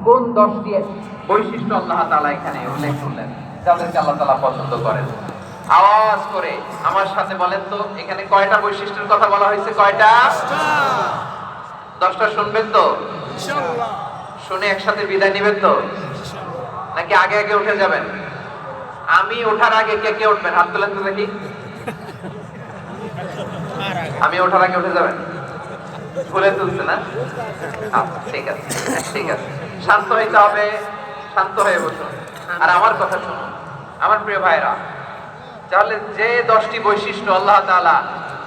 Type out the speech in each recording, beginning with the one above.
কোন 10টি বৈশিষ্ট্য আল্লাহ তাআলা এখানে উল্লেখ করলেন যাদেরকে আল্লাহ তাআলা পছন্দ করেন? আওয়াজ করে আমার সাথে বলেন তো, এখানে কয়টা বৈশিষ্ট্যের কথা বলা হয়েছে? কয়টা? 10টা শুনবেন তো? ইনশাআল্লাহ। শুনে একসাথে বিদায় নেবেন তো? নাকি আগে আগে উঠে যাবেন? আমি ওঠার আগে কে কে উঠবেন? হাত তোলেন তো দেখি। আমি ওঠার আগে উঠে যাবেন? ভুলে তুলছে না? আচ্ছা, ঠিক আছে, ঠিক আছে। শান্ত হইতে হবে, শান্ত হয়ে বসুন আর আমার কথা শুনুন। আমার প্রিয় ভাইরা, তাহলে যে 10টি বৈশিষ্ট্য আল্লাহ তাআলা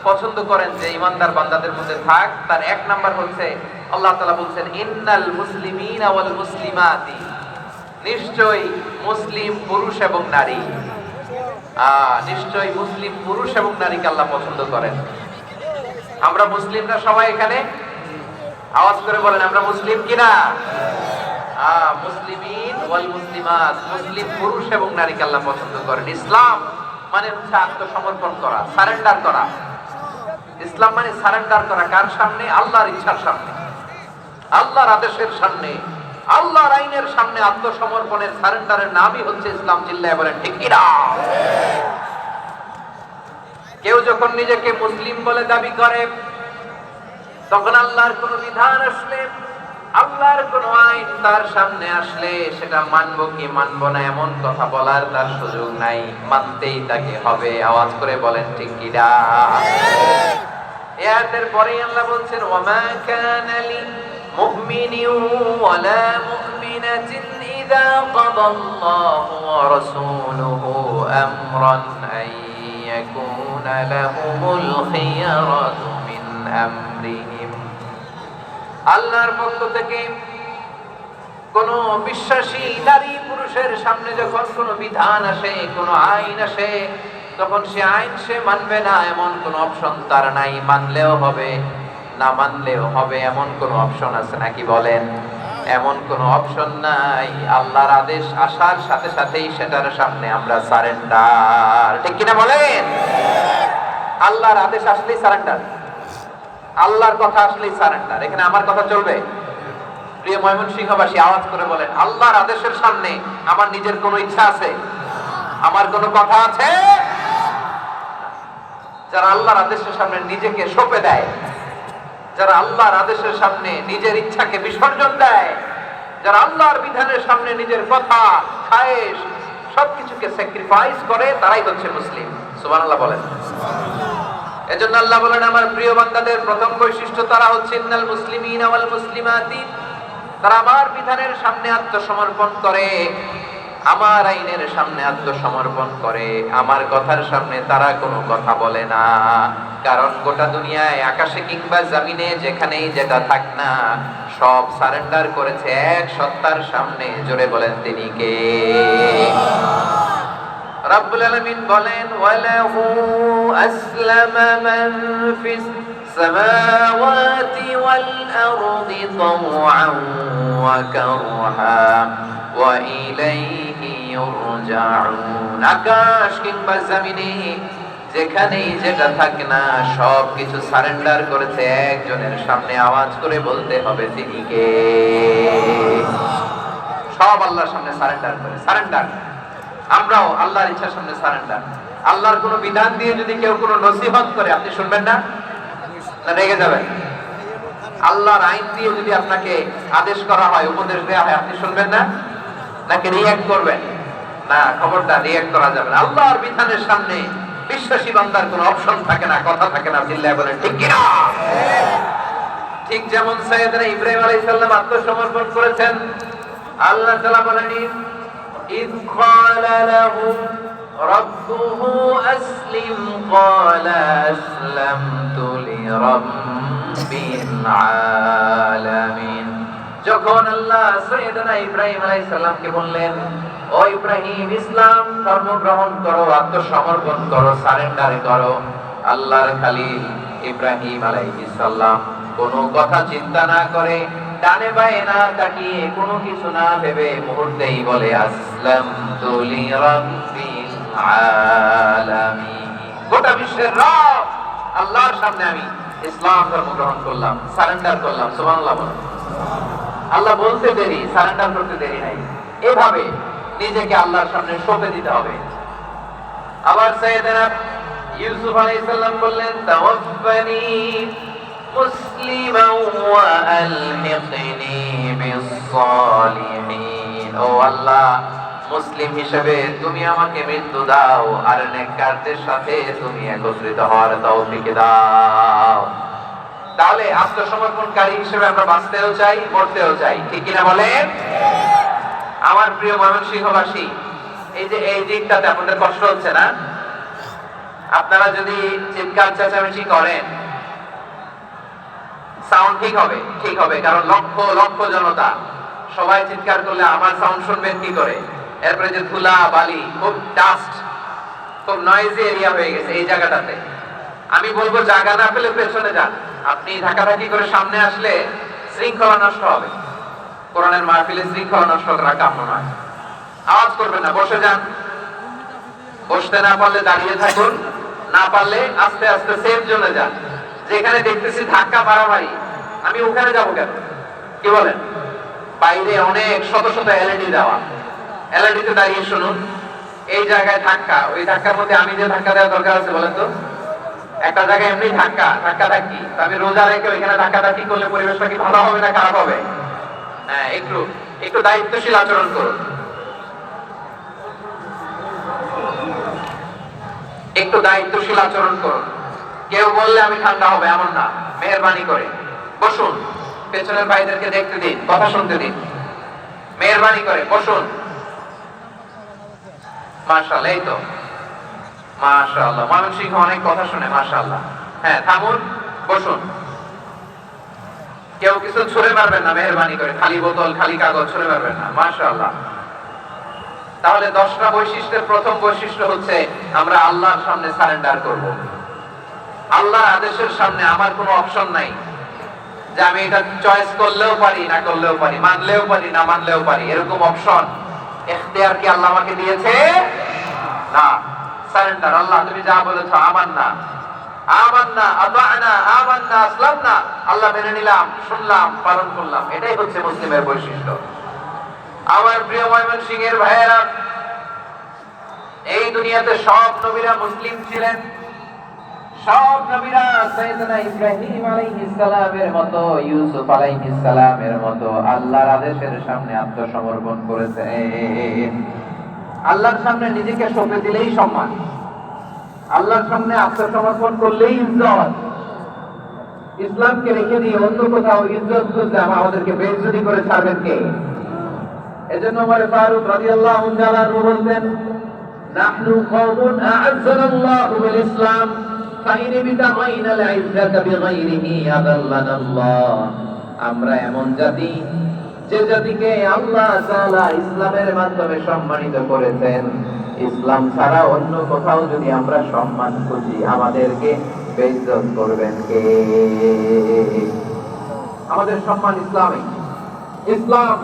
পছন্দ করেন যে ইমানদার বান্দাদের মধ্যে থাক, তার 1 নাম্বার হচ্ছে আল্লাহ তাআলা বলছেন ইন্নাল মুসলিমিনা ওয়াল মুসলিমাতি, নিশ্চয়ই মুসলিম পুরুষ এবং নারী, নিশ্চয়ই মুসলিম পুরুষ এবং নারীকে আল্লাহ পছন্দ করেন। আমরা মুসলিমরা সবাই এখানে আওয়াজ করে বলেন আমরা মুসলিম কিনা? মুসলিমিন ওয়াল মুসলিমাত, মুসলিম পুরুষ এবং নারীকে আল্লাহ পছন্দ করেন। ইসলাম মানে হচ্ছে আত্মসমর্পণ করা, সারেন্ডার করা। ইসলাম মানে সারেন্ডার করা কার সামনে? আল্লাহর ইচ্ছার সামনে, আল্লাহর আদেশের সামনে, আল্লাহর আইনের সামনে আত্মসমর্পণের, সারেন্ডারের নামই হচ্ছে ইসলাম। চিল্লায় বলেন ঠিক কিনা? কেউ যখন নিজেকে মুসলিম বলে দাবি করে, তখন আল্লাহর কোন বিধান আসলে, আল্লাহর কোন আইন তার সামনে আসলে সেটা মানবো কি মানবো না এমন কথা বলার তার সুযোগ নাই, মানতেই তাকে হবে। আওয়াজ করে বলেন ঠিক কিনা? এর পরেই আল্লাহ বলছেন ওয়ামা কানা লিল মুমিনিন ওয়ালা মুমিনাতিন ইযা কাদাল্লাহু ওয়া রাসূলুহু আমরান আন ইয়াকুনা লাহুমুল খিয়ারাতু মিন আমরিহিম। আল্লাহর পক্ষ থেকে কোন বিশ্বাসী নারী পুরুষের সামনে যখন কোন বিধান আসে, কোন আইন আসে, তখন সে আইন সে মানবে না এমন কোন অপশন তার নাই। মানলেও হবে, না মানলেও হবে এমন কোন অপশন আছে নাকি বলেন? এমন কোন অপশন নাই। আল্লাহর আদেশ আসার সাথে সাথেই সেটার সামনে আমরা সারেন্ডার। ঠিক কিনা বলেন? আল্লাহর আদেশ আসলেই সারেন্ডার, আল্লাহর কথা আসলেই সারেন্ডার। এখানে আমার কথা চলবে? প্রিয় ময়মনসিংহবাসী আওয়াজ করে বলেন আল্লাহর আদেশের সামনে আমার নিজের কোনো ইচ্ছা আছে? আমার কোনো কথা আছে? যারা আল্লাহর আদেশের সামনে নিজেকে সঁপে দেয়, যারা আল্লাহর আদেশের সামনে নিজের ইচ্ছাকে বিসর্জন দেয়, যারা আল্লাহর বিধানের সামনে নিজের কথা, খায়েশ সবকিছুকে স্যাক্রিফাইস করে, তারাই হচ্ছে মুসলিম। সুবহানাল্লাহ বলেন। এজন্য আল্লাহ বলেন আমার প্রিয় বান্দাদের প্রথম বৈশিষ্ট্য তারা হচ্ছে ইন্নাল মুসলিমিনা ওয়াল মুসলিমাতি, তারা আমার বিধানের সামনে আত্মসমর্পণ করে, আমার আইনের সামনে আত্মসমর্পণ করে, আমার কথার সামনে তারা কোনো কথা বলে না। কারণ গোটা দুনিয়ায় আকাশে কিংবা জমিনে যেখানেই যেটা থাক না, সব সারেন্ডার করেছে এক সত্তার সামনে। জোরে বলেন তিনি কে? রাব্বুল আলামিন বলেন ওয়ালাহু আসলামা মান ফিস সামাওয়াতি ওয়াল আরদি তাওআন ওয়া কারহা ওয়া ইলাইহি ইউরজাউন। আকাশ কিংবা জমিনে যেখানেই যেটা থাকে না, সব কিছু সারেন্ডার করেছে একজনের সামনে। আওয়াজ করে বলতে হবে তিনি কে? সব আল্লাহর সামনে সারেন্ডার করে, সারেন্ডার। আমরাও আল্লাহর ইচ্ছার সামনে সারেন্ডার। আল্লাহর কোন বিধান দিয়ে যদি কেউ কোনো নসিহত করে, আপনি শুনবেন না? না রেগে যাবেন? আল্লাহর আইন দিয়ে যদি আপনাকে আদেশ করা হয়, উপদেশ দেওয়া হয়, আপনি শুনবেন না? নাকি রিঅ্যাক্ট করবেন? না, খবরদার রিঅ্যাক্ট করা যাবে না। আল্লাহর বিধানের সামনে বিশ্বাসী বান্দার কোনো অপশন থাকে না, কথা থাকে না। চিল্লায় বলেন ঠিক কিনা? ঠিক যেমন সাইয়েদনা ইব্রাহিম আলাইহিস সালাম আত্মসমর্পণ করেছেন। আল্লাহ তাআলা বলেন إذ قال له ربه أسلم قال أسلمت لرب العالمين। যখন আল্লাহ সাইয়েদনা ইব্রাহিম আলাইহিস সালামকে বললেন ও ইব্রাহিম ইসলাম ধর্ম গ্রহণ করো, আত্মসমর্পণ করো, সারেন্ডার করো, আল্লাহর খলিল ইব্রাহিম আলাইহিস সালাম কোনো কথা চিন্তা না করে, ডানে বায়ে না তাকিয়ে, কোনো কিছু না ভেবে মুহূর্তেই বলে আসলামতু লিরাব্বিল আলামিন। গোটা বিশ্বের রব আল্লাহর সামনে আমি ইসলাম ধর্ম গ্রহণ করলাম, সারেন্ডার করলাম। সুবহানাল্লাহ বলেন। আল্লাহ বলতে দেরি, সারেন্ডার করতে দেরি নাই। এভাবে নিজেকে আল্লাহর সামনে সঁপে দিতে হবে। আবার সাইয়েদনা ইউসুফ আলাইহিস সালাম বললেন, তাওয়াফানি মুসলিমান ওয়া আলহিকনি বিস-সালিহিন। ও আল্লাহ, মুসলিম হিসেবে তুমি আমাকে মৃত্যু দাও, আর নেককারদের সাথে তুমি একত্রিত হওয়ার তৌফিক দাও। তাহলে আত্মসমর্পণকারী হিসেবে আমরা বাঁচতেও চাই, মরতেও চাই, ঠিক কিনা বলেন? আমার প্রিয় ময়মনসিংহবাসী, এই যে এই দিকটাতে আপনাদের কষ্ট হচ্ছে না? আপনারা যদি চিৎকার চেঁচামেচি করেন, সাউন্ড ঠিক হবে, ঠিক হবে, কারণ লক্ষ লক্ষ জনতা, সবাই চিৎকার করলে আমার সাউন্ড শুনবেন কি করে? এরপরে যে ধুলা বালি, খুব ডাস্ট, খুব নয়েজি এরিয়া হয়ে গেছে এই জায়গাটাতে। আমি বলবো জায়গা না পেলে পেছনে যান। আপনি ধাক্কাধাক্কি করে সামনে আসলে শৃঙ্খলা নষ্ট হবে। কোরআনের মাহফিলে শৃঙ্খলা নষ্ট করা কাম্য নয়। আওয়াজ করবেন না, বসে যান। বসতে না পারলে দাঁড়িয়ে থাকুন, না পারলে আস্তে আস্তে সেফ জোনে যান। যেখানে দেখতেছি ধাক্কা মারামারি, আমি ওখানে যাবো কেন? কি বলেন? বাইরে অনেক শত শত এলইডি দেওয়া, এলইডি তে দাঁড়িয়ে শুনুন। এই জায়গায় ধাক্কা, ওই ধাক্কার মধ্যে আমি যে ধাক্কা দেওয়ার দরকার আছে বলেন তো? একটা জায়গায় এমনি ধাক্কা ধাক্কি, আমি রোজা রেখে ওইখানে ধাক্কা ধাক্কি করলে পরিবেশটা কি ভালো হবে না খারাপ হবে? হ্যাঁ, একটু একটু দায়িত্বশীল আচরণ করুন, একটু দায়িত্বশীল আচরণ করুন। কেউ বললে আমি ঠান্ডা হবে এমন না, মেহেরবানি করে বসুন। পেছনের ভাইদেরকে দেখতে দিন, কথা শুনতে দিন, মেহেরবানি করে বসুন। মাশাআল্লাহ, এই তো মাশাআল্লাহ, ময়মনসিংহ অনেক কথা শুনে, মাশাআল্লাহ। হ্যাঁ, থামুন, বসুন। কেউ কিছু ছুঁড়ে মারবেন না, মেহেরবানি করে, খালি বোতল খালি কাগজ ছুঁড়ে মারবেন না, মাশাআল্লাহ। তাহলে 10টা বৈশিষ্ট্যের প্রথম বৈশিষ্ট্য হচ্ছে আমরা আল্লাহর সামনে সারেন্ডার করব। আল্লাহর আদেশের সামনে আমার কোনো অপশন নাই যে আমি এটা চয়েস করলেও পারি, না করলেও পারি, মানলেও পারি, না মানলেও পারি, এরকম অপশন ইখতিয়ার কি আল্লাহ আমাকে দিয়েছে? না। সারেন্ডার। আল্লাহ তুমি যা বলেছো, আমান্না আমান্না আতা'না আমান্না আসলামনা, আল্লাহ মেনে নিলাম, শুনলাম, পালন করলাম। এটাই হচ্ছে মুসলিমের বৈশিষ্ট্য। আমার প্রিয় ময়মনসিংহের ভাইয়েরা, এই দুনিয়াতে সব নবীরা মুসলিম ছিলেন। সব নবীরা সাইয়েদনা ইব্রাহিম আলাইহিস সালামের মতো, ইউসুফ আলাইহিস সালামের মতো আল্লাহর আদেশের সামনে আত্মসমর্পণ করেছে। আল্লাহর সামনে নিজেকে সঁপে দিলেই সম্মান, আল্লাহর সামনে আত্মসমর্পণ করলেই ইজ্জত। ইসলামকে রেখে দিয়ে অন্য কোথাও ইজ্জত খুঁজতে আমাদেরকে বেইজ্জতি করে ছাড়বেন কে? এজন্য ওমর ফারুক রাদিয়াল্লাহু তাআলা বলতেন, নাহনু কওমুন আ'আজ্জানাল্লাহু বিল ইসলাম ফাইন বিতাগাইনাল ইজ্জাতা বিগাইরিহি আদাল্লানাল্লাহ। আমরা এমন জাতি, যে জাতিকে আল্লাহ তাআলা ইসলামের মাধ্যমে সম্মানিত করেছেন। ইসলাম ছাড়া অন্য কোথাও যদি আমরা সম্মান খুঁজি, আমাদেরকে বেইজ্জত করবেন কে? আমাদের সম্মান ইসলামে। ইসলাম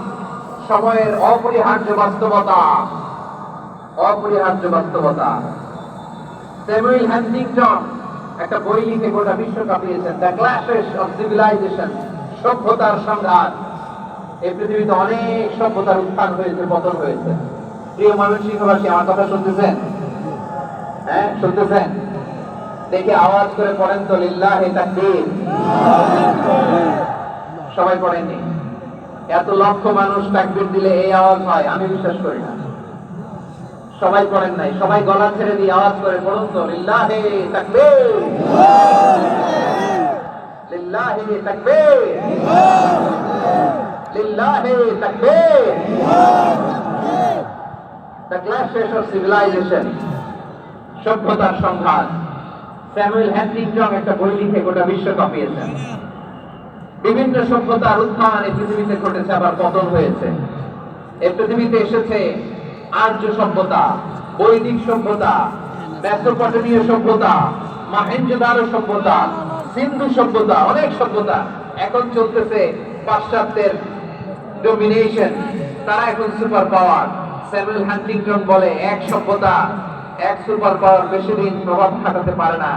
সময়ের অপরিহার্য বাস্তবতা, অপরিহার্য বাস্তবতা। স্যামুয়েল হান্টিংটন একটা বই লিখে গোটা বিশ্ব কাঁপিয়েছেন, দ্য ক্ল্যাশেস অফ সিভিলাইজেশন, সভ্যতার সংঘাত। এই পৃথিবীতে অনেক সভ্যতার উত্থান হয়েছে, পতন হয়েছে। প্রিয় ময়মনসিংহবাসী, আমার কথা শুনতেছেন? হ্যাঁ, শুনতেছেন? দেখে আওয়াজ করে পড়েন তো, লিল্লাহি তাকবীর। সবাই পড়েননি? এত লক্ষ মানুষ তাকবীর দিলে এই আওয়াজ হয়? আমি বিশ্বাস করি না। সবাই পড়েন নাই, সবাই গলা ছেড়ে দিয়ে আওয়াজ করে পড়ুন তো, লিল্লাহি তাকবীর, লিল্লাহি তাকবীর, লিল্লাহি তাকবীর। দ্য ক্ল্যাশেস অফ সিভিলাইজেশন, সভ্যতার সংঘাত। স্যামুয়েল হান্টিংটন একটা বই লিখে গোটা বিশ্ব কাঁপিয়েছেন। বিভিন্ন সভ্যতার উত্থান এই পৃথিবীতে ঘটেছে, আবার পতন হয়েছে। এই পৃথিবীতে এসেছে আর্য সভ্যতা, বৈদিক সভ্যতা, মেসোপটেমীয় সভ্যতা, মহেঞ্জোদারো সভ্যতা, সিন্ধু সভ্যতা, অনেক সভ্যতা। এখন চলতেছে পাশ্চাত্যের ডমিনেশন, তারা এখন সুপার পাওয়ার। স্যামুয়েল হান্টিংটন বলে, এক সভ্যতা, এক সুপার পাওয়ার বেশি দিন প্রভাব খাটাতে পারে না।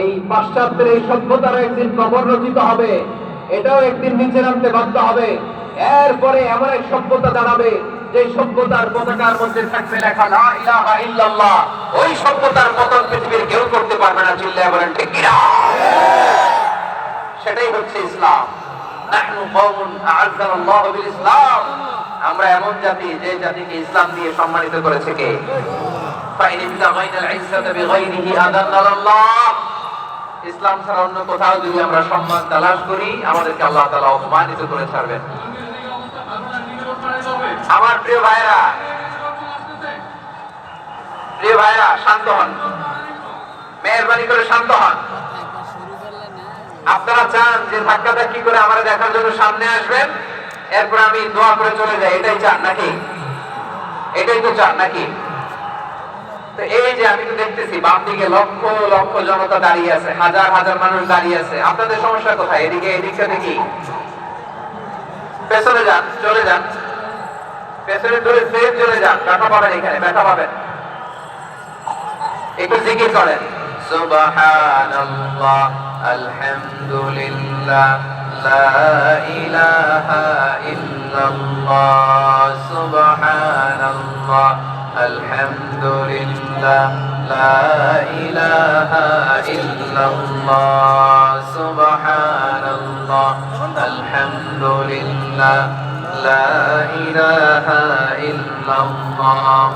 এই পাশ্চাত্যের এই সভ্যতার একদিন কবর রচিত হবে, এটাও একদিন নিচে নামতে বাধ্য হবে। এরপরে এমন এক সভ্যতা দাঁড়াবে যে সভ্যতার পতাকার মধ্যে থাকবে লেখা লা ইলাহা ইল্লাল্লাহ। ওই সভ্যতার পতন পৃথিবীর কেউ করতে পারবে না। চিল্লায়া বলেন ঠিক কিনা? সেটাই হচ্ছে ইসলাম। নাহনু কওমুন আ'আজ্জানাল্লাহু বিল ইসলাম। আমরা এমন জাতি যে জাতিকে ইসলাম দিয়ে সম্মানিত করেছে কে? ফাইন ইবতাগাইনাল ইজ্জাতা বিগাইরিহি আযাল্লাল্লাহ। ইসলাম ছাড়া অন্য কোথাও যদি আমরা সম্মান তালাশ করি, আমাদেরকে আল্লাহ তাআলা অপমানিত করে ছাড়বেন। আমার প্রিয় ভাইরা, শান্ত হন, মেহেরবানি করে শান্ত হন। আপনারা চান যে ধাক্কাধাক্কি করে আমরা দেখার জন্য সামনে আসবেন, এরপর আমি দোয়া করে চলে যাই, এটাই চান নাকি? এটাই তো চান নাকি? তো এই যে আমি তো দেখতেছি বাম দিকে লক্ষ লক্ষ জনতা দাঁড়িয়ে আছে, হাজার হাজার মানুষ দাঁড়িয়ে আছে। আপনাদের সমস্যা কোথায়? এদিকটা দেখি। পেছনে যান, চলে যান, পেছনে ধরে ফের চলে যান। ব্যথা পাবেন, এখানে ব্যথা পাবেন। একটু জিকির করেন, সুবহানাল্লাহ, আলহামদুলিল্লাহ, লা ইলাহা ইল্লাল্লাহ, সুবহানাল্লাহ, আলহামদুলিল্লাহ, লা ইলাহা ইল্লাল্লাহ, সুবহানাল্লাহ, আলহামদুলিল্লাহ, লা ইলাহা ইল্লাল্লাহ।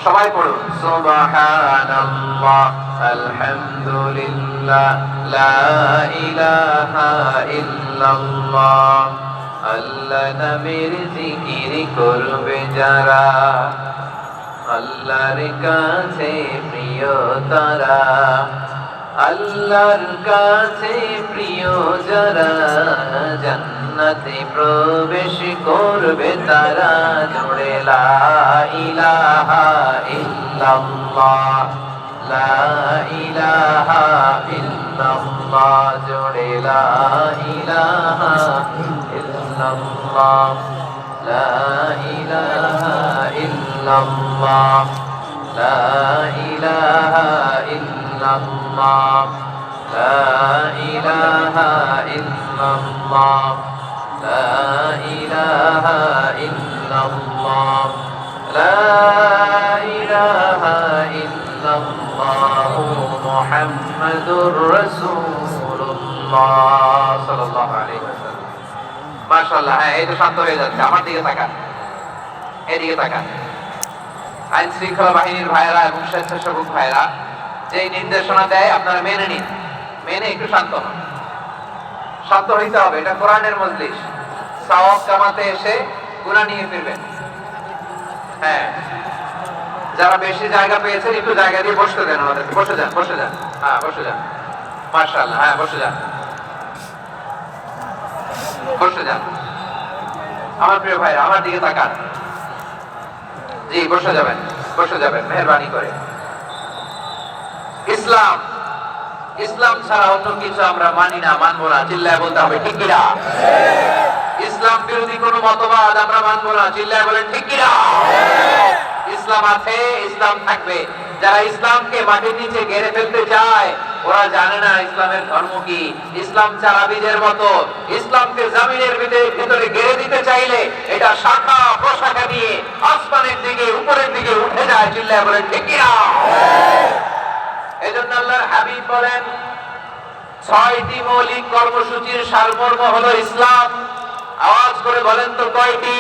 সবাই পড়ুন, সুবহানাল্লাহ, আলহামদুলিল্লাহ, লা ইলাহা ইল্লাল্লাহ। আল্লাহ নামের জিকির করবে যারা, আল্লাহর কাছে প্রিয় তারা। আল্লাহর কাছে প্রিয় যারা, জান্নাতে প্রবেশ করবে তারা। জোরে লা ইলাহা ইল্লাল্লাহ, লা ইলাহা ইল্লাল্লাহ, জোরে লা ইলাহা ইল্লাল্লাহ, লা ইলাহা ইল্লাল্লাহ, লা ইলাহা ইল্লাল্লাহ, লা ইলাহা ইল্লাল্লাহ, লা ইলাহা ইল্লাল্লাহ, লা ইলাহা ইল্লাল্লাহ, মুহাম্মাদুর রাসূলুল্লাহ সাল্লাল্লাহু আলাইহি ওয়াসাল্লাম। মাশাআল্লাহ। হ্যাঁ, এই তো শান্ত হয়ে যাচ্ছে। আমার দিকে তাকান, এদিকে তাকান। আইন শৃঙ্খলা বাহিনীর ভাইরা এবং স্বেচ্ছাসেবক ভাইরা যেই নির্দেশনা দেয় আপনারা মেনে নিন, মেনে একটু শান্ত হন। শান্ত হইতে হবে, এটা কোরআনের মজলিস। সওয়াব কামাতে এসে গুনাহ নিয়ে ফিরবেন। হ্যাঁ, যারা বেশি জায়গা পেয়েছেন একটু জায়গা দিয়ে বসতে দেন আমাদেরকে। বসে যান, বসে যান। হ্যাঁ, বসে যান। মাশাআল্লাহ। হ্যাঁ, বসে যান, বসে যান। আমার প্রিয় ভাইরা, আমার দিকে তাকান। জি, বসে যাবেন, বসে যাবেন মেহেরবানি করে। ইসলাম, ইসলাম ছাড়া অন্য কিছু আমরা মানি না, মানবো না। চিল্লায় বলতে হবে ঠিক কিনা? ইসলাম বিরোধী কোন মতবাদ আমরা মানবো না। চিল্লায় বলেন ঠিক কিনা? ইসলাম আছে, ইসলাম থাকবে। যারা ইসলামকে মাটির নিচে গেড়ে ফেলতে চায়, ওরা জানে না ইসলামের ধর্ম কি। ইসলাম চারাবিদের মতো। ইসলামকে জমিনের ভিতরে গেড়ে দিতে চাইলে এটা শাখা প্রশাখা নিয়ে আসমানের দিকে, উপরের দিকে উঠে যায়। চিল্লায় বলেন ঠিক কিনা? এজন্য আল্লাহর হাবিব বলেন, ৬টি মৌলিক কর্মসূচির সারমর্ম হলো ইসলাম। আওয়াজ করে বলেন তো কয়টি?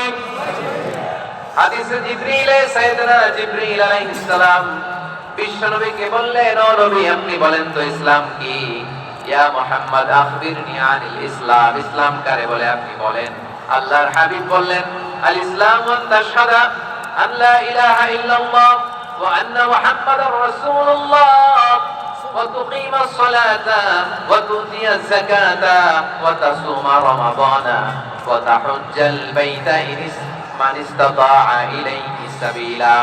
হাদিসে জিবরিলে সাইয়েদনা জিবরিল আলাইহিস সালাম বিশ্বনবীকে বললেন, ও নবী আপনি বলেন তো ইসলাম কি? ইয়া মুহাম্মদ আখবিরনি আনিল ইসলাম। ইসলাম কারে বলে আপনি বলেন। আল্লাহর হাবিব বললেন, আল ইসলামু আন তাশহাদা আন লা ইলাহা ইল্লাল্লাহ ওয়া আন্না মুহাম্মাদার রাসূলুল্লাহ ওয়া তুকিমাস সালাতা ওয়া তুতিয়াজ যাকাতা ওয়া তাসুমা রমাদানা ওয়া তাহুজ্জাল বাইতা মান ইসতাতাআ ইলাইহি সাবিলা।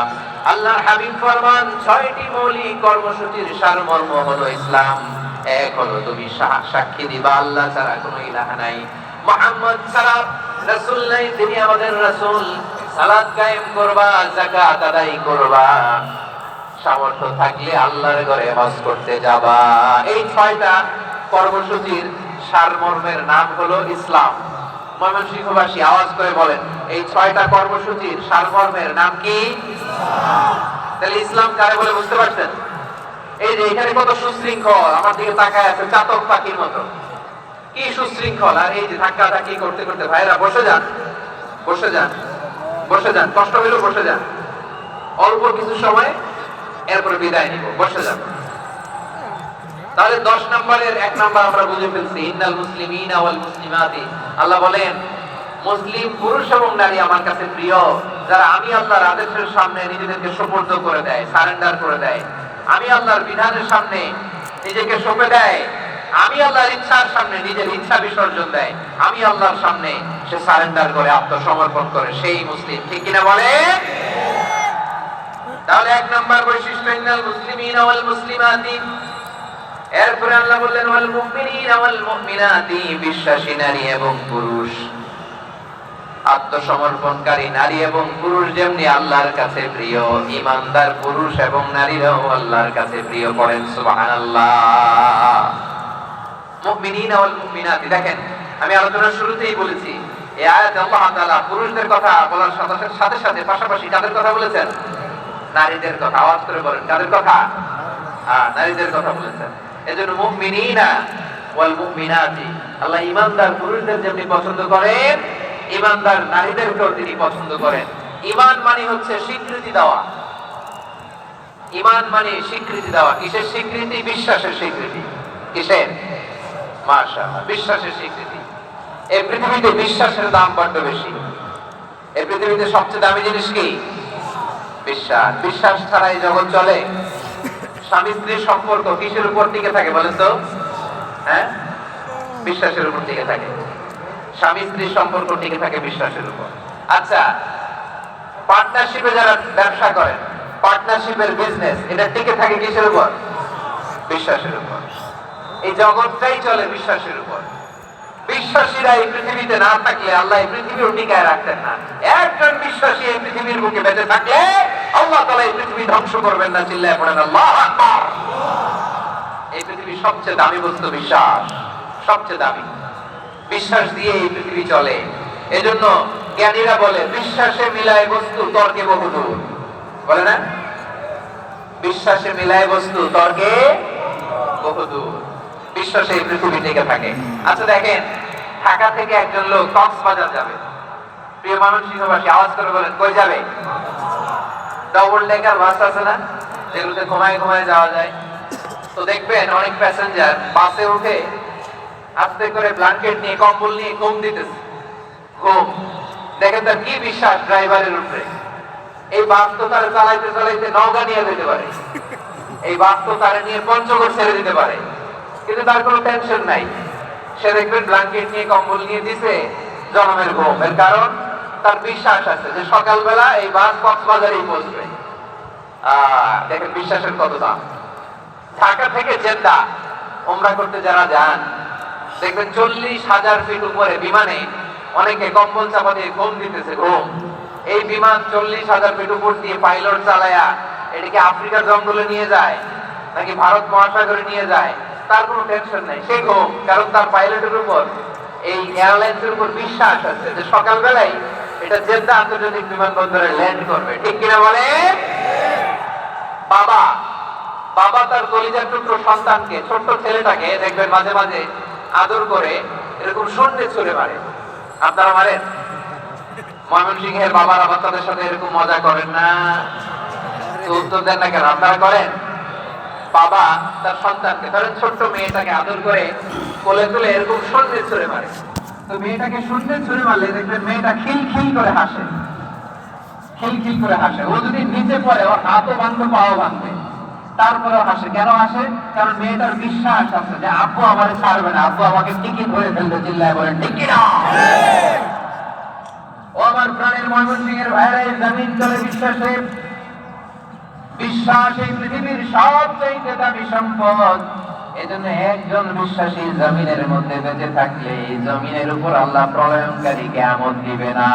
আল্লাহর হাবিব ফরমান, ৬টি মৌলিক কর্মসূচির সারমর্ম হলো ইসলাম। এক হলো তুমি সাক্ষী দিবা আল্লাহ ছাড়া কোনো ইলাহা নাই, মুহাম্মদ ছাড়া রাসূল নাই, তিনি আমাদের রাসূল। সালাত কায়েম করবা, যাকাত আদায় করবা, সামর্থ্য থাকলে আল্লাহর ঘরে হজ করতে যাবা। এই ৬টা কর্মসূচির সারমর্মের নাম হলো ইসলাম। ময়মনসিংহবাসী আওয়াজ করে বলেন, এই 6টা কর্মসূচির সারমর্মের নাম কি? তাহলে ইসলাম কারে বলে বুঝতে পারছেন? এই যে এখানে কত সুশৃঙ্খল, আমার দিকে তাকায় আছে চাতক পাখির মতো, কি সুশৃঙ্খল। আর এই যে ধাক্কা ধাক্কি করতে করতে, ভাইরা বসে যান, বসে যান, বসে যান, কষ্ট হলেও বসে যান, অল্প কিছু সময় এরপরে বিদায় নিব, বসে যান। তাহলে 10 নম্বরের 1 নম্বর আমরা বুঝে ফেলছি, ইন্নাল মুসলিমিনা ওয়াল মুসলিমাতি। আল্লাহ বলেন মুসলিম পুরুষ এবং নারী আমার কাছে প্রিয়, যারা আমি আল্লাহর আদেশের সামনে নিজেদেরকে সুপর্দ করে দেয়, সারেন্ডার করে দেয়, আমি আল্লাহর বিধানের সামনে নিজেকে সঁপে দেয়, আমি আল্লাহর ইচ্ছার সামনে নিজের ইচ্ছা বিসর্জন দেয়, আমি আল্লাহর সামনে সে সারেন্ডার করে আত্মসমর্পণ করে, সেই মুসলিম। ঠিক কিনা বলে? তাহলে 1 নম্বর বৈশিষ্ট্য ইন্নাল মুসলিমিনা ওয়াল মুসলিমাতি। এরপরে আল্লাহ বললেন ওয়াল মুমিনিনা ওয়াল মুমিনাতি, বিশ্বাসী নারী এবং পুরুষ, আত্মসমর্পণকারী নারী এবং পুরুষ যেমনি আল্লাহর কাছে প্রিয়, ঈমানদার পুরুষ এবং নারীরাও আল্লাহর কাছে প্রিয়। পড়েন সুবহানাল্লাহ। মুমিনিনা ওয়াল মুমিনাতি, দেখেন আমি আলোচনার শুরুতেই বলেছি এই আয়াতে আল্লাহ তাআলা পুরুষদের কথা বলার সাথে সাথে পাশাপাশি কাদের কথা বলেছেন? নারীদের কথা। আওয়াজ করে বলেন, কাদের কথা? নারীদের কথা বলেছেন। এজন্য মুমিনিনা ওয়াল মুমিনাতি, আল্লাহ ঈমানদার পুরুষদের যেমনি পছন্দ করেন, ঈমানদার নারীদেরকেও তিনি পছন্দ করেন। ঈমান মানে হচ্ছে স্বীকৃতি দেওয়া। ঈমান মানে স্বীকৃতি দেওয়া। কিসের স্বীকৃতি? বিশ্বাসের স্বীকৃতি। কিসের? মাশাআল্লাহ, বিশ্বাসের স্বীকৃতি। এই পৃথিবীতে বিশ্বাসের দাম বড্ড বেশি। এই পৃথিবীতে সবচেয়ে দামি জিনিস কি? বিশ্বাস। বিশ্বাস ছাড়া এই জগৎ চলে? স্বামী স্ত্রীর সম্পর্ক কিসের উপর টিকে থাকে বলেন তো? হ্যাঁ, বিশ্বাসের উপর টিকে থাকে। স্বামী স্ত্রীর সম্পর্ক টিকে থাকে বিশ্বাসের উপর। আচ্ছা, পার্টনারশিপে যারা ব্যবসা করেন, পার্টনারশিপের বিজনেস, এটা টিকে থাকে কিসের উপর? বিশ্বাসের উপর। এই জগৎটাই চলে বিশ্বাসের উপর। বিশ্বাসীরা এই পৃথিবীতে না থাকলে আল্লাহ এই পৃথিবীও টিকায় রাখতেন না। একজন বিশ্বাসী এই পৃথিবীর বুকে বেঁচে থাকলে আল্লাহ তাআলা এই পৃথিবী ধ্বংস করবেন না। চিল্লায় পড়েন আল্লাহু আকবার। এই পৃথিবীর সবচেয়ে দামি বস্তু বিশ্বাস, সবচেয়ে দামি। বিশ্বাস দিয়ে এই পৃথিবী চলে। এজন্য জ্ঞানীরা বলে বিশ্বাসে মিলায় বস্তু, তর্কে বহুদূর। বলে না? বিশ্বাসে মিলায় বস্তু, তর্কে বহুদূর। বিশ্বাসে এই পৃথিবী টিকে থাকে। আচ্ছা দেখেন, ঢাকা থেকে একজন লোক কক্সবাজার যাবে। প্রিয় ময়মনসিংহবাসী আওয়াজ করে বলেন, কই যাবে? ডবল ডেকার বাস আছে না, যেগুলোতে ঘুমায় ঘুমায় যাওয়া যায়। তো দেখবেন অনেক প্যাসেঞ্জার বাসে উঠে আস্তে করে ব্ল্যাঙ্কেট নিয়ে, কম্বল নিয়ে ঘুম দিতেছে। ঘুম দেখেন তার কি বিশ্বাস ড্রাইভারের উপরে। এই বাস তো তার চালাইতে চালাইতে নওগাঁ নিয়ে যেতে পারে, এই বাস তো তার নিয়ে পঞ্চগড় ছেড়ে দিতে পারে, কিন্তু তার কোনো টেনশন নাই। সে দেখবেন ব্ল্যাঙ্কেট নিয়ে, কম্বল নিয়ে দিছে, জনমের ঘুম। এর কারণ তার বিশ্বাস আছে যে সকালবেলা এই বাস কক্সবাজারেই পৌঁছবে। দেখেন বিশ্বাসের কত দাম। ঢাকা থেকে জেদ্দা উমরা করতে যারা যান, দেখবেন 40,000 ফিট উপরে বিমানে অনেকে কম্বল চাপা দিয়ে ঘুম দিতেছে। ঘুম। এই বিমান 40,000 ফিট উপর দিয়ে পাইলট চালায়া এটাকে আফ্রিকার জঙ্গলে নিয়ে যায় নাকি ভারত মহাসাগরে নিয়ে যায়, তার কোনো টেনশন নাই। সে ঘুম, কারণ তার পাইলটের উপর, এই এয়ারলাইন্সের উপর বিশ্বাস আছে যে সকালবেলায় এটা জেদ্দা আন্তর্জাতিক বিমানবন্দরে ল্যান্ড করবে। ঠিক কিনা বলে? বাবা বাবা তার কলিজার টুকরো সন্তানকে, ছোট্ট ছেলেটাকে দেখবেন মাঝে মাঝে আদর করে এরকম শূন্যে ছুঁড়ে মারে। আপনারা মারেন? ময়মনসিংহের বাবারা বাচ্চাদের সাথে এরকম মজা করেন না? উত্তর দেন না কেন? আপনারা করেন? বাবা তার সন্তানকে, ধরেন ছোট্ট মেয়েটাকে আদর করে কোলে তুলে এরকম শূন্যে ছুঁড়ে মারে। তো মেয়েটাকে শূন্যে ছুঁড়ে মারলে দেখবেন মেয়েটা খিলখিল করে হাসে, খিলখিল করে হাসে। ও যদি নিচে পড়ে ওর হাতও ভাঙবে, পাও ভাঙবে, তারপরেও হাসে। কেন হাসে? কারণ মেয়েটার বিশ্বাস আছে যে আব্বু আমারে ছাড়বে না, আব্বু আমাকে ঠিকই ধরে ফেলবে। চিল্লায় বলেন ঠিক কিনা? ও আমার প্রাণের ময়মনসিংহের ভাইরা, এই জমিন চলে বিশ্বাসে। বিশ্বাস এই পৃথিবীর সবচেয়ে দামি সম্পদ। এজন্য একজন বিশ্বাসী জমিনের মধ্যে বেঁচে থাকলে এই জমিনের উপর আল্লাহ প্রলয়ঙ্কারী কিয়ামত দিবে না।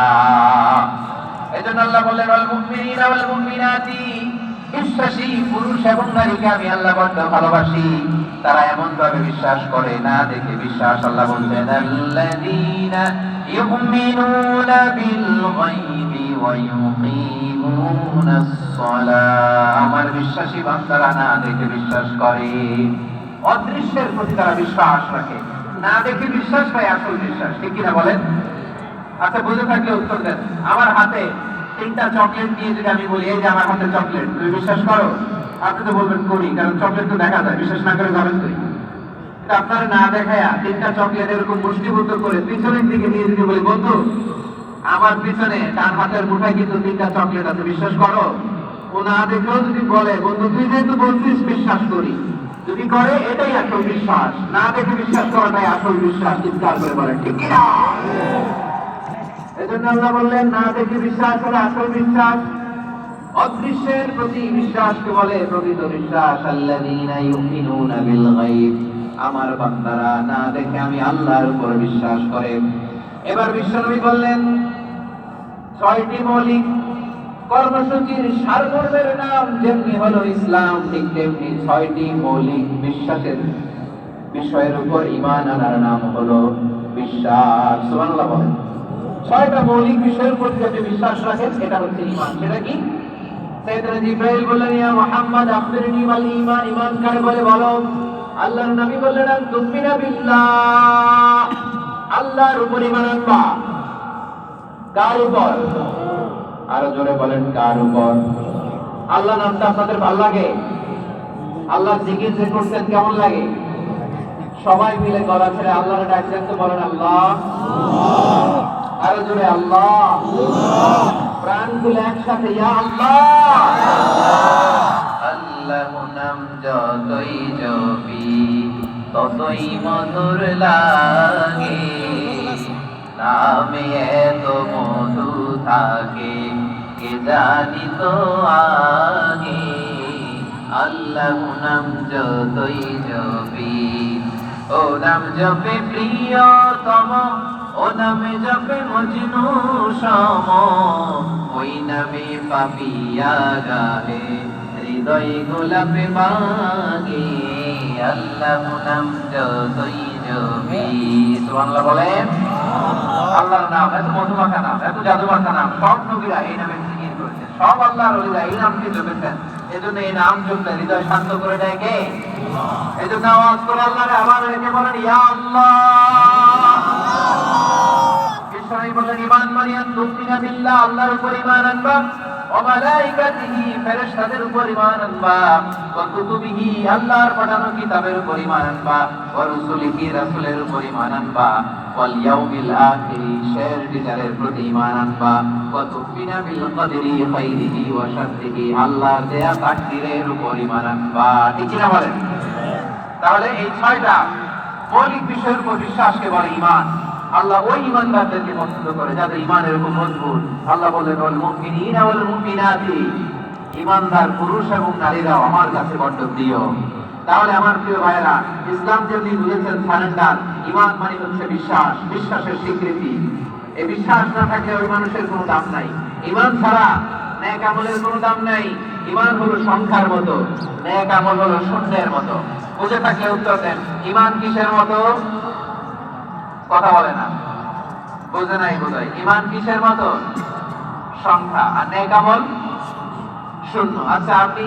এজন্য আল্লাহ বললেন ওয়াল মুমিনিনা ওয়াল মুমিনাতি, বিশ্বাসী পুরুষ এবং নারীকে আমি আল্লাহ বড্ড ভালোবাসি। তারা এমন ভাবে বিশ্বাস করে, না দেখে বিশ্বাস। আল্লাহ বলছেন আল্লাযীনা ইউমিনুনা বিল গায়বি ওয়া ইউকিমুনাস সালাহ। আমার বিশ্বাসী বান্দারা না দেখে বিশ্বাস করে। অদৃশ্যের প্রতি তারা বিশ্বাস রাখে, না দেখে বিশ্বাস হয় আসল বিশ্বাস। ঠিক কিনা বলেন? আচ্ছা, বুঝে থাকলে উত্তর দেন। আমার হাতে 3টা চকলেট নিয়ে যদি আমি বলি এই যে আমার হাতে চকলেট, তুমি বিশ্বাস করো? আপনি তো বলবেন করি, কারণ চকলেট তো দেখা যায়। বিশ্বাস না করে যাবেন তুই? আপনার না দেখায়া 3টা চকলেট এরকম মুষ্টিবদ্ধ করে পিছনের দিকে নিয়ে যদি বলি বন্ধু আমার পিছনে ডান হাতের মুঠায় কিন্তু 3টা চকলেট আছে, বিশ্বাস করো? ও না দেখেও যদি বলে বন্ধু তুই যেহেতু বলছিস বিশ্বাস করি, যদি করে এটাই আসল বিশ্বাস। না দেখে বিশ্বাস করাটাই আসল বিশ্বাস। চিৎকার করে বলেন ঠিক কিনা? এজন্য আল্লাহ বললেন না দেখে বিশ্বাস হলো আসল বিশ্বাস। অদৃশ্যের প্রতি বিশ্বাসকে বলে প্রকৃত বিশ্বাস। আল্লাযীনা ইউমিনুনা বিল গায়ব, আমার বান্দারা না দেখে আমি আল্লাহর উপর বিশ্বাস করে। এবার বিশ্বনবী বললেন 6টি মৌলিক কর্মসূচির সারমর্মের নাম যেমনি হলো ইসলাম, ঠিক তেমনি 6টি মৌলিক বিশ্বাসের বিষয়ের উপর ঈমান আনার নাম হলো বিশ্বাস। সুবহানাল্লাহ বলেন। 6টা মৌলিক বিষয়ের উপর যদি বিশ্বাস রাখেন এটা হচ্ছে ঈমান। সেটা কি? সাইয়েদনা জিবরাইল বললেন ইয়া মুহাম্মদ আখবিরনি মাল ঈমান। ঈমান কাকে বলে বলো? আল্লাহর নবী বললেন আন তুমিনা বিল্লাহ, আল্লাহর উপর ঈমান আনবা। কার উপর? আরো জোরে বলেন কার উপর? আল্লাহ নামটা আপনাদের ভালো লাগে? আল্লাহর জিকির যে করছেন কেমন লাগে? সবাই মিলে গলা ছেড়ে আল্লাহর ডাকছেন তো বলেন আল্লাহ। আরো জোরে আল্লাহ। প্রাণ খুলে একসাথে ইয়া আল্লাহ। আল্লাহ নাম যতই জপি ততই মধুর লাগে, নামে এত মধু থাকে কে জানি তো আগে। আল্লাহ নাম যতই জপি, ও নাম জপে প্রিয়তম, ও নামে জপে মজনু সম, ওই নামে পাপিয়া গাহে হৃদয় গোলাপে মাগে। আল্লাহ নাম যতই জপি। সুবহানাল্লাহ বলেন। আল্লাহর নাম এত মধুমাখা নাম, এত জাদুমাখা নাম, সব নবীরা এই নামে জিকির করেছেন, সব আল্লাহর ওলিরা এই নামকে জপেছেন। এজন্য এই নাম জপলে হৃদয় শান্ত করে দেয় কে? এজন্য আওয়াজ করে আল্লাহরে আবার রেখে বলেন ইয়া আল্লাহ। বিশ্বনবী বলেন ঈমান মানে আন তুমিনা বিল্লাহ, আল্লাহর উপর ঈমান আনবা, ওয়া মালাইকাতিহি, ফেরেশতাদের উপর ঈমান আনবা, ওয়া কুতুবিহি, আল্লাহর পাঠানো কিতাবের উপর ঈমান আনবা, ওয়া রুসুলিহি, রাসূলের উপর ঈমান আনবা, ওয়াল ইয়াউমিল আখির, শেষ বিচারের প্রতি ঈমান আনবা, ওয়া তুমিনা বিল কদরি খাইরিহি ওয়া শাররিহি, আল্লাহর দেয়া তাকদীরের উপর ঈমান আনবা। ঠিক কি না বলেন? তাহলে এই 6টা মৌলিক বিষয়ের উপর বিশ্বাসকে বলে ঈমান। আল্লাহ ওই ঈমানদারদেরকে পছন্দ করে যাদের ঈমান এরকম মজবুত। আল্লাহ বলেন ওয়াল মুমিনিনা ওয়াল মুমিনাতি, ঈমানদার পুরুষ এবং নারীরাও আমার কাছে বড্ড প্রিয়। তাহলে আমার প্রিয় ভাইরা, ইসলাম যেমনি বুঝেছেন সারেন্ডার, ঈমান মানে হচ্ছে বিশ্বাস, বিশ্বাসের স্বীকৃতি। এই বিশ্বাস না থাকলে ওই মানুষের কোনো দাম নাই। ঈমান ছাড়া নেক আমলের কোনো দাম নাই। ঈমান হলো সংখ্যার মতো, নেক আমল হলো শূন্যের মতো। বুঝে থাকলে উত্তর দেন। ঈমান কিসের মতো? কথা বলে না, বুঝে নাই বোধহয়। ঈমান কিসের মতো? সংখ্যা। আর নেক আমল শূন্য। আচ্ছা, আপনি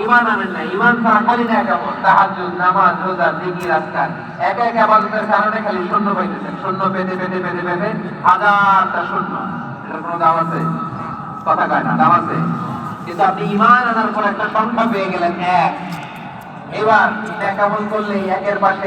ঈমান আনেন না, ঈমান ছাড়া খালি নেক আমল, তাহাজ্জুদ, নামাজ, রোজা, জিকির, আজকার, এক এক ইবাদতের কারণে খালি শূন্য পাইতেছেন। শূন্য পেতে পেতে পেতে পেতে হাজারটা শূন্য। এটার কোনো দাম আছে? কথা কয় না, দাম আছে। কিন্তু আপনি ঈমান আনার পর একটা সংখ্যা পেয়ে গেলেন 1। এবার নেক আমল করলে 1 এর পাশে